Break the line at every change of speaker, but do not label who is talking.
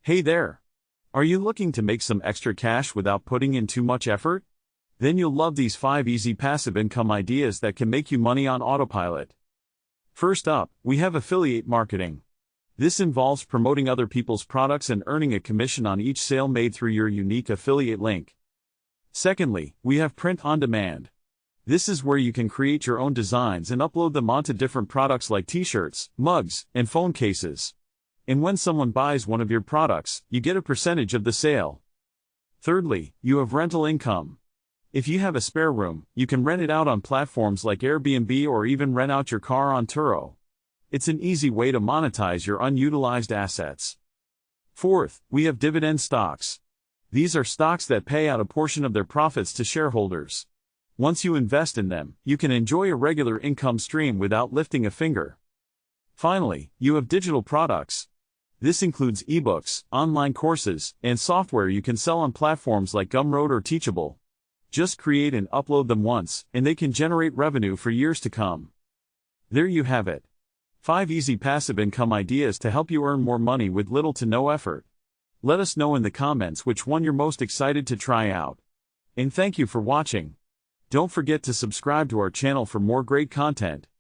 Hey there! Are you looking to make some extra cash without putting in too much effort? Then you'll love these 5 easy passive income ideas that can make you money on autopilot. First up, we have affiliate marketing. This involves promoting other people's products and earning a commission on each sale made through your unique affiliate link. Secondly, we have print on demand. This is where you can create your own designs and upload them onto different products like t-shirts, mugs, and phone cases. And when someone buys one of your products, you get a percentage of the sale. Thirdly, you have rental income. If you have a spare room, you can rent it out on platforms like Airbnb or even rent out your car on Turo. It's an easy way to monetize your unutilized assets. Fourth, we have dividend stocks. These are stocks that pay out a portion of their profits to shareholders. Once you invest in them, you can enjoy a regular income stream without lifting a finger. Finally, you have digital products. This includes ebooks, online courses, and software you can sell on platforms like Gumroad or Teachable. Just create and upload them once, and they can generate revenue for years to come. There you have it. 5 easy passive income ideas to help you earn more money with little to no effort. Let us know in the comments which one you're most excited to try out. And thank you for watching. Don't forget to subscribe to our channel for more great content.